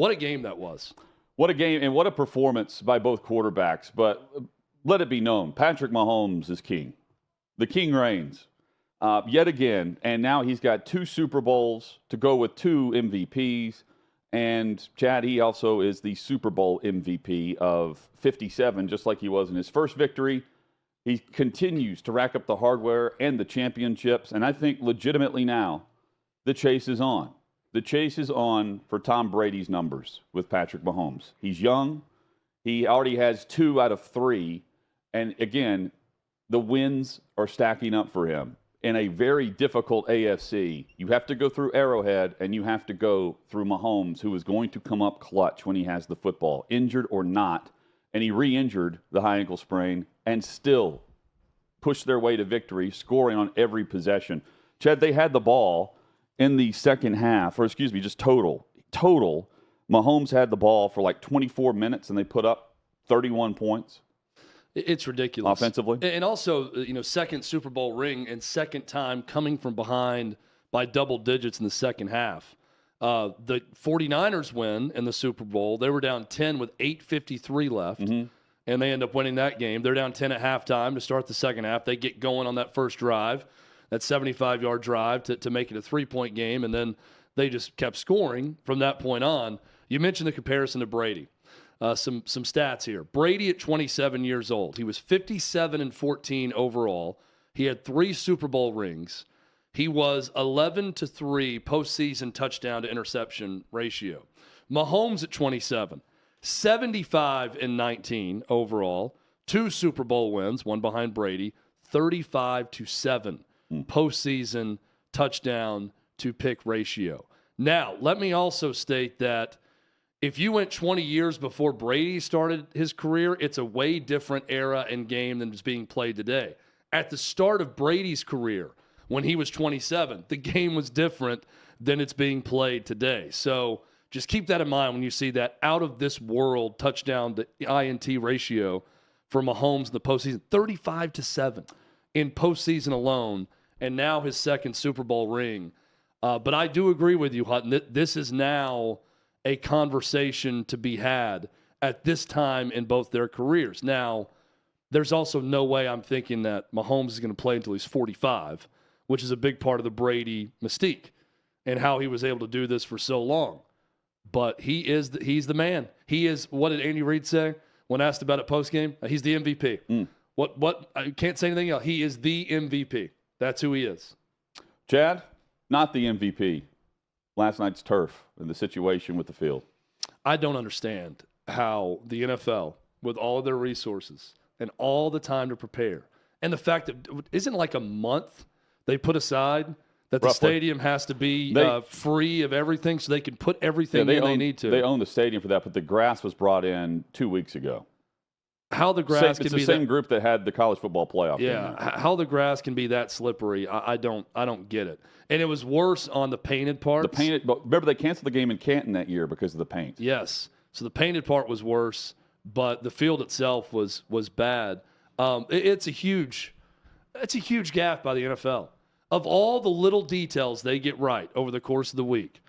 What a game that was. What a game and what a performance by both quarterbacks. But let it be known, Patrick Mahomes is king. The king reigns yet again. And now he's got 2 Super Bowls to go with 2 MVPs. And Chad, he also is the Super Bowl MVP of 57, just like he was in his first victory. He continues to rack up the hardware and the championships. And I think legitimately now, the chase is on. The chase is on for Tom Brady's numbers with Patrick Mahomes. He's young. He already has 2 out of 3. And again, the wins are stacking up for him. In a very difficult AFC, you have to go through Arrowhead and you have to go through Mahomes, who is going to come up clutch when he has the football, injured or not. And he re-injured the high ankle sprain and still pushed their way to victory, scoring on every possession. Chad, they had the ball in the second half, or excuse me, just total. Mahomes had the ball for like 24 minutes and they put up 31 points. It's ridiculous. Offensively. And also, second Super Bowl ring and second time coming from behind by double digits in the second half. The 49ers win in the Super Bowl. They were down 10 with 8:53 left, and they end up winning that game. They're down 10 at halftime to start the second half. They get going on that first drive, that 75-yard drive to make it a 3-point game, and then they just kept scoring from that point on. You mentioned the comparison to Brady. Some stats here. Brady at 27 years old. He was 57-14 overall. He had 3 Super Bowl rings. He was 11-3 postseason touchdown to interception ratio. Mahomes at 27, 75-19 overall. 2 Super Bowl wins, one behind Brady. 35-7 postseason touchdown to pick ratio. Now, let me also state that if you went 20 years before Brady started his career, it's a way different era and game than is being played today. At the start of Brady's career, when he was 27, the game was different than it's being played today. So just keep that in mind when you see that out-of-this-world touchdown to INT ratio for Mahomes in the postseason, 35-7 in postseason alone, and now his second Super Bowl ring. But I do agree with you, Hutton. This is now a conversation to be had at this time in both their careers. Now, there's also no way I'm thinking that Mahomes is going to play until he's 45, which is a big part of the Brady mystique and how he was able to do this for so long. But he's the man. He is, what did Andy Reid say when asked about it postgame? He's the MVP. What I can't say anything else. He is the MVP. That's who he is. Chad, not the MVP. Last night's turf and the situation with the field. I don't understand how the NFL, with all of their resources and all the time to prepare, and the fact that isn't like a month they put aside that the stadium has to be free of everything so they can put everything they need to. They own the stadium for that, but the grass was brought in 2 weeks ago. How the grass can be it's the same group that had the college football playoff. Yeah, how the grass can be that slippery, I don't get it. And it was worse on the painted parts. Remember they canceled the game in Canton that year because of the paint. Yes, so the painted part was worse, but the field itself was bad. It's a huge gaffe by the NFL. Of all the little details they get right over the course of the week,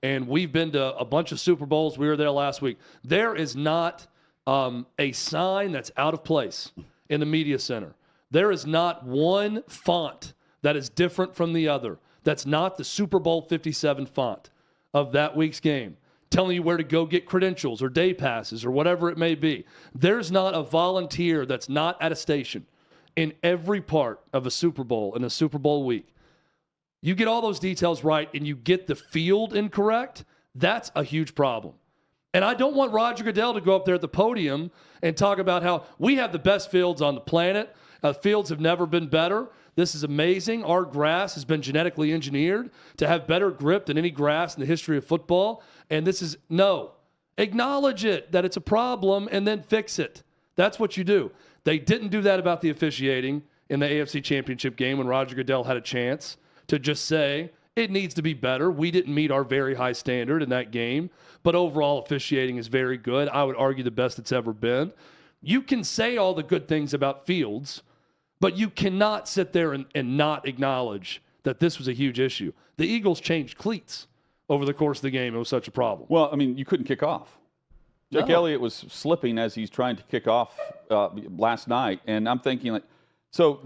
and we've been to a bunch of Super Bowls. We were there last week. There is not a sign that's out of place in the media center. There is not one font that is different from the other. That's not the Super Bowl 57 font of that week's game, telling you where to go get credentials or day passes or whatever it may be. There's not a volunteer that's not at a station in every part of a Super Bowl in a Super Bowl week. You get all those details right and you get the field incorrect, that's a huge problem. And I don't want Roger Goodell to go up there at the podium and talk about how we have the best fields on the planet. Fields have never been better. This is amazing. Our grass has been genetically engineered to have better grip than any grass in the history of football. And this is, no. Acknowledge it, that it's a problem, and then fix it. That's what you do. They didn't do that about the officiating in the AFC Championship game when Roger Goodell had a chance to just say, it needs to be better. We didn't meet our very high standard in that game, but overall officiating is very good. I would argue the best it's ever been. You can say all the good things about Fields, but you cannot sit there and not acknowledge that this was a huge issue. The Eagles changed cleats over the course of the game. It was such a problem. Well, I mean, you couldn't kick off. Jake No. Elliott was slipping as he's trying to kick off last night, and I'm thinking, like, so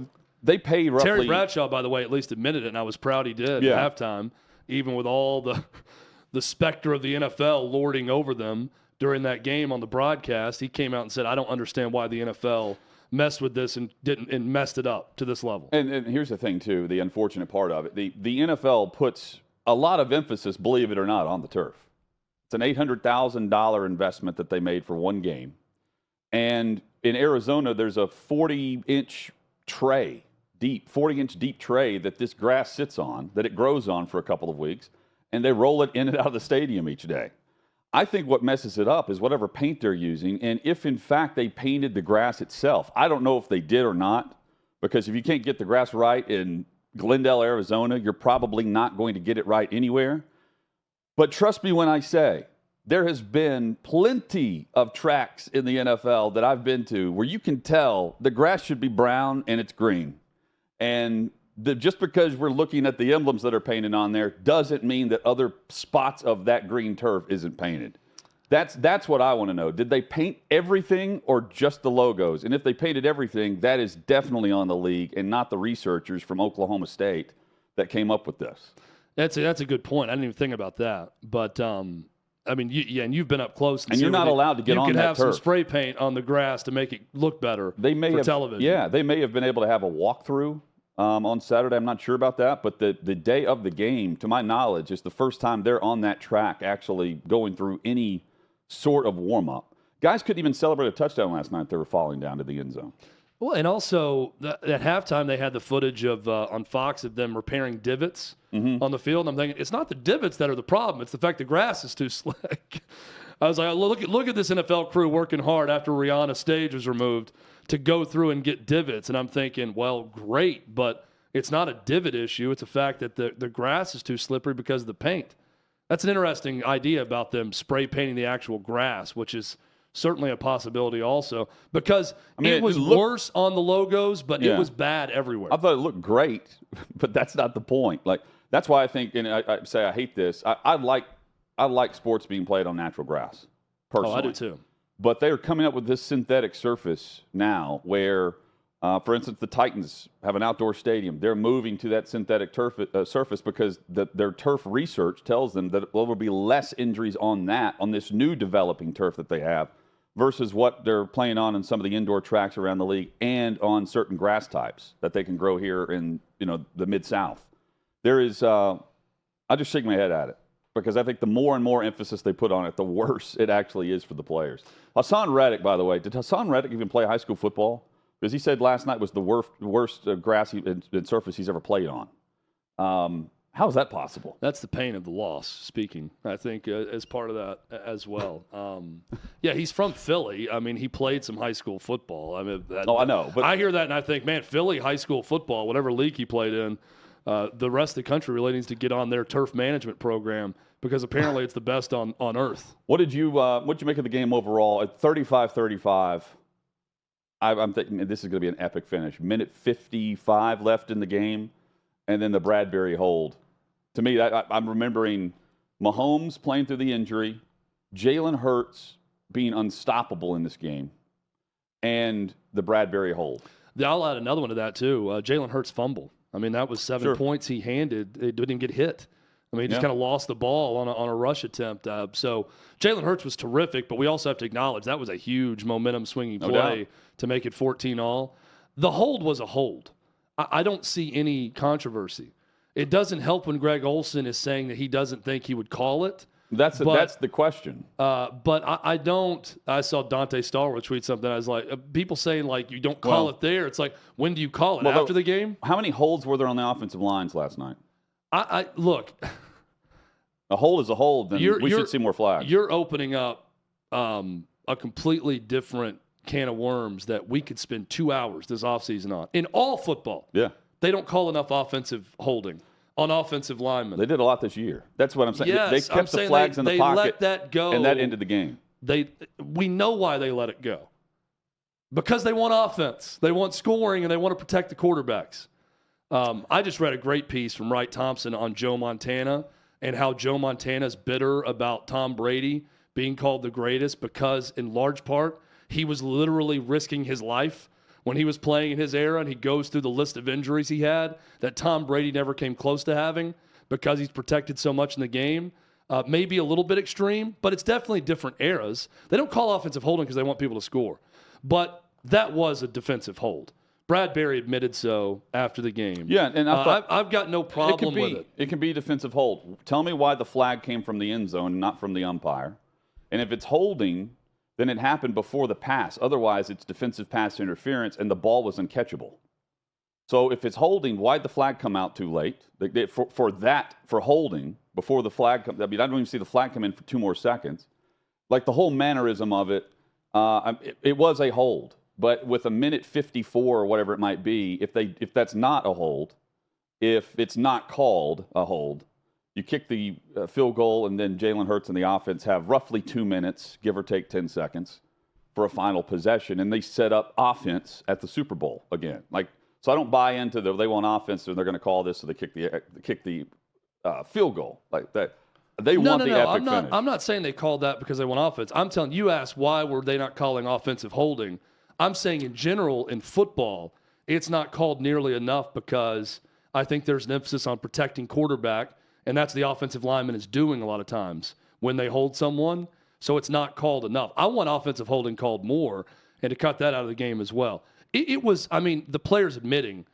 they pay roughly. Terry Bradshaw, by the way, at least admitted it, and I was proud he did at halftime, even with all the specter of the NFL lording over them during that game on the broadcast. He came out and said, I don't understand why the NFL messed with this and messed it up to this level. And here's the thing, too, the unfortunate part of it. The NFL puts a lot of emphasis, believe it or not, on the turf. It's an $800,000 investment that they made for one game. And in Arizona, there's a 40-inch tray, 40-inch deep tray that this grass sits on, that it grows on for a couple of weeks, and they roll it in and out of the stadium each day. I think what messes it up is whatever paint they're using, and if, in fact, they painted the grass itself. I don't know if they did or not, because if you can't get the grass right in Glendale, Arizona, you're probably not going to get it right anywhere. But trust me when I say, there has been plenty of tracks in the NFL that I've been to where you can tell the grass should be brown and it's green. And just because we're looking at the emblems that are painted on there doesn't mean that other spots of that green turf isn't painted. That's what I want to know. Did they paint everything or just the logos? And if they painted everything, that is definitely on the league and not the researchers from Oklahoma State that came up with this. That's a good point. I didn't even think about that. But, I mean, and you've been up close. And you're not allowed to get on that turf. You can have some spray paint on the grass to make it look better for television. Yeah, they may have been able to have a walkthrough on Saturday. I'm not sure about that. But the day of the game, to my knowledge, is the first time they're on that track actually going through any sort of warm-up. Guys couldn't even celebrate a touchdown last night. They were falling down to the end zone. Well, and also at halftime they had the footage of on Fox of them repairing divots on the field. And I'm thinking it's not the divots that are the problem; it's the fact the grass is too slick. I was like, look at this NFL crew working hard after Rihanna's stage was removed to go through and get divots. And I'm thinking, well, great, but it's not a divot issue; it's a fact that the grass is too slippery because of the paint. That's an interesting idea about them spray painting the actual grass, which is certainly a possibility also, because it was worse on the logos, but it was bad everywhere. I thought it looked great, but that's not the point. Like, that's why I think, and I say I hate this. I like sports being played on natural grass, personally. Oh, I do too. But they're coming up with this synthetic surface now where, for instance, the Titans have an outdoor stadium. They're moving to that synthetic surface because their turf research tells them that there will be less injuries on this new developing turf that they have, versus what they're playing on some of the indoor tracks around the league and on certain grass types that they can grow here in the Mid-South. There is, I just shake my head at it because I think the more and more emphasis they put on it, the worse it actually is for the players. Hassan Reddick, by the way, did Hassan Reddick even play high school football? Because he said last night was the worst grass and surface he's ever played on. How is that possible? That's the pain of the loss, speaking, I think, as part of that as well. Yeah, he's from Philly. I mean, he played some high school football. I mean, I know. But I hear that and I think, man, Philly high school football, whatever league he played in, the rest of the country really needs to get on their turf management program because apparently it's the best on earth. What did you make of the game overall? At 35-35, I'm thinking this is going to be an epic finish. Minute 55 left in the game, and then the Bradberry hold. To me, I'm remembering Mahomes playing through the injury, Jalen Hurts being unstoppable in this game, and the Bradberry hold. I'll add another one to that, too. Jalen Hurts fumble. I mean, that was 7 points he handed. It didn't get hit. I mean, he just kind of lost the ball on a rush attempt. So Jalen Hurts was terrific, but we also have to acknowledge that was a huge momentum-swinging play to make it 14-all. The hold was a hold. I don't see any controversy. It doesn't help when Greg Olsen is saying that he doesn't think he would call it. That's the question. But I don't. I saw Dante Stallworth tweet something. I was like, people saying like you don't call it there. It's like, when do you call it? After the game? How many holds were there on the offensive lines last night? I look. A hold is a hold. Then we should see more flags. You're opening up a completely different can of worms that we could spend 2 hours this offseason on. In all football, they don't call enough offensive holding on offensive linemen. They did a lot this year. That's what I'm saying. Yes, they kept the flags in the pocket. They let that go. And that ended the game. We know why they let it go. Because they want offense. They want scoring, and they want to protect the quarterbacks. I just read a great piece from Wright Thompson on Joe Montana and how Joe Montana's bitter about Tom Brady being called the greatest because, in large part, he was literally risking his life when he was playing in his era, and he goes through the list of injuries he had that Tom Brady never came close to having because he's protected so much in the game. Maybe a little bit extreme, but it's definitely different eras. They don't call offensive holding because they want people to score. But that was a defensive hold. Bradberry admitted so after the game. Yeah, and I've got no problem with it. It can be defensive hold. Tell me why the flag came from the end zone, not from the umpire. And if it's holding, then it happened before the pass. Otherwise, it's defensive pass interference, and the ball was uncatchable. So if it's holding, why'd the flag come out too late? For holding, before the flag comes, I don't even see the flag come in for 2 more seconds. Like the whole mannerism of it, it was a hold. But with a minute 54 or whatever it might be, if that's not a hold, if it's not called a hold, you kick the field goal, and then Jalen Hurts and the offense have roughly 2 minutes, give or take 10 seconds, for a final possession, and they set up offense at the Super Bowl again. So I don't buy into they want offense, so they're going to call this, so they kick the field goal like that. They want the epic finish. I'm not saying they called that because they want offense. I'm telling you, asked why were they not calling offensive holding. I'm saying in general in football, it's not called nearly enough because I think there's an emphasis on protecting quarterback, and that's the offensive lineman is doing a lot of times when they hold someone. So it's not called enough. I want offensive holding called more and to cut that out of the game as well. It was, the player's admitting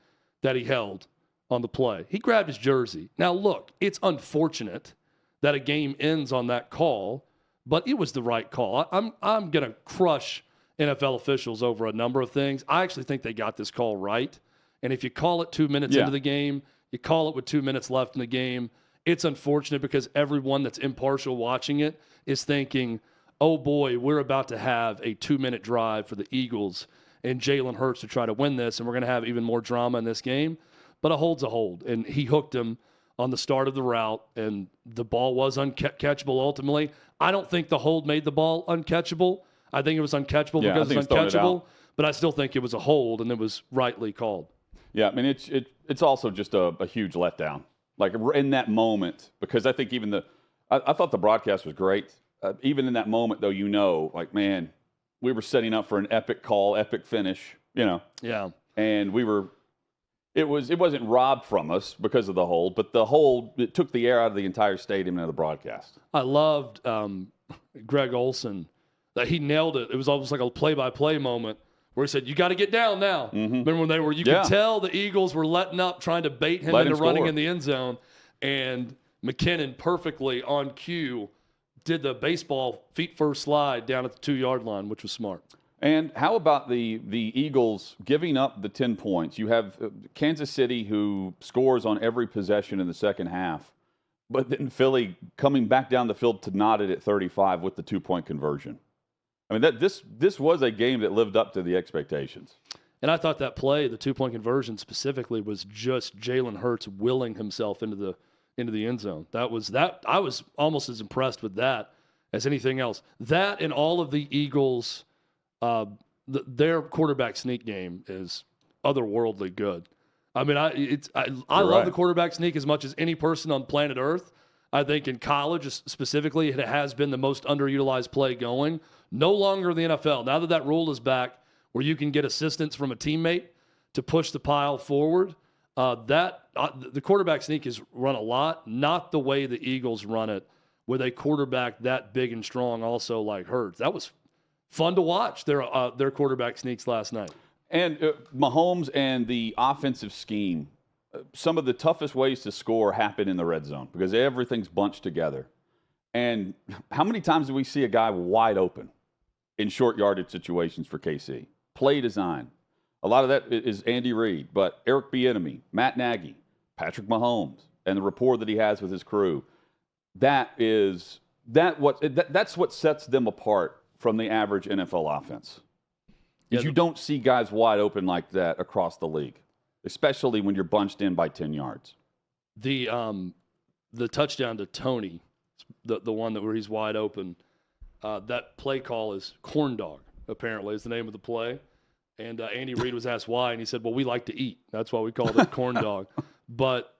that he held on the play. He grabbed his jersey. Now, look, it's unfortunate that a game ends on that call, but it was the right call. I'm going to crush NFL officials over a number of things. I actually think they got this call right. And if you call it 2 minutes into the game, you call it with 2 minutes left in the game, it's unfortunate because everyone that's impartial watching it is thinking, oh boy, we're about to have a 2-minute drive for the Eagles and Jalen Hurts to try to win this, and we're going to have even more drama in this game. But a hold's a hold, and he hooked him on the start of the route, and the ball was uncatchable ultimately. I don't think the hold made the ball uncatchable. I think it was uncatchable because it's uncatchable, but I still think it was a hold, and it was rightly called. Yeah, it's also just a huge letdown. Like in that moment, because I think even I thought the broadcast was great. Even in that moment, though, man, we were setting up for an epic call, epic finish, Yeah. And it wasn't robbed from us because of the hold, but the hold, it took the air out of the entire stadium and of the broadcast. I loved Greg Olson. That he nailed it. It was almost like a play-by-play moment where he said, you got to get down now. Mm-hmm. Remember when you could tell the Eagles were letting up, trying to bait him into running in the end zone, and McKinnon perfectly on cue did the baseball feet-first slide down at the 2-yard line, which was smart. And how about the Eagles giving up the 10 points? You have Kansas City, who scores on every possession in the second half, but then Philly coming back down the field to knot it at 35 with the 2-point conversion. This was a game that lived up to the expectations. And I thought that play, the 2-point conversion specifically, was just Jalen Hurts willing himself into the end zone. That was that. I was almost as impressed with that as anything else. That and all of the Eagles, their quarterback sneak game is otherworldly good. I love the quarterback sneak as much as any person on planet Earth. I think in college specifically, it has been the most underutilized play going. No longer in the NFL. Now that rule is back where you can get assistance from a teammate to push the pile forward, the quarterback sneak is run a lot, not the way the Eagles run it with a quarterback that big and strong also like Hurts. That was fun to watch, their quarterback sneaks last night. And Mahomes and the offensive scheme, some of the toughest ways to score happen in the red zone because everything's bunched together. And how many times do we see a guy wide open in short yardage situations for KC? Play design. A lot of that is Andy Reid, but Eric Bieniemy, Matt Nagy, Patrick Mahomes, and the rapport that he has with his crew. That's what sets them apart from the average NFL offense. You don't see guys wide open like that across the league, especially when you're bunched in by 10 yards. The touchdown to Tony, the one where he's wide open, that play call is corn dog, apparently, is the name of the play. And Andy Reid was asked why, and he said, well, we like to eat. That's why we called it corn dog. But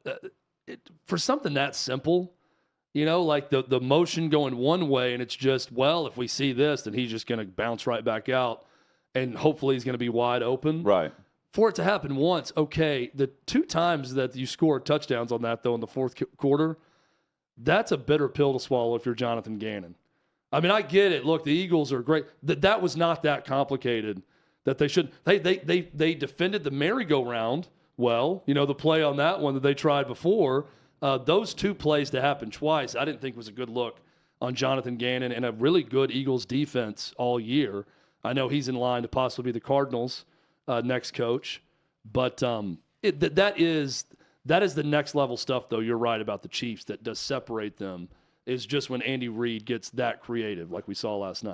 for something that simple, You know, like the motion going one way, and it's just, well, if we see this, then he's just going to bounce right back out, and hopefully he's going to be wide open. Right. For it to happen once, okay. The 2 times that you scored touchdowns on that, though, in the fourth quarter, that's a bitter pill to swallow if you're Jonathan Gannon. I mean, I get it. Look, the Eagles are great. That was not that complicated. That they should. They defended the merry-go-round well. You know, the play on that one that they tried before. Those 2 plays to happen twice, I didn't think was a good look on Jonathan Gannon and a really good Eagles defense all year. I know he's in line to possibly be the Cardinals' next coach, but that is the next level stuff. Though you're right about the Chiefs. That does separate them is just when Andy Reid gets that creative, like we saw last night.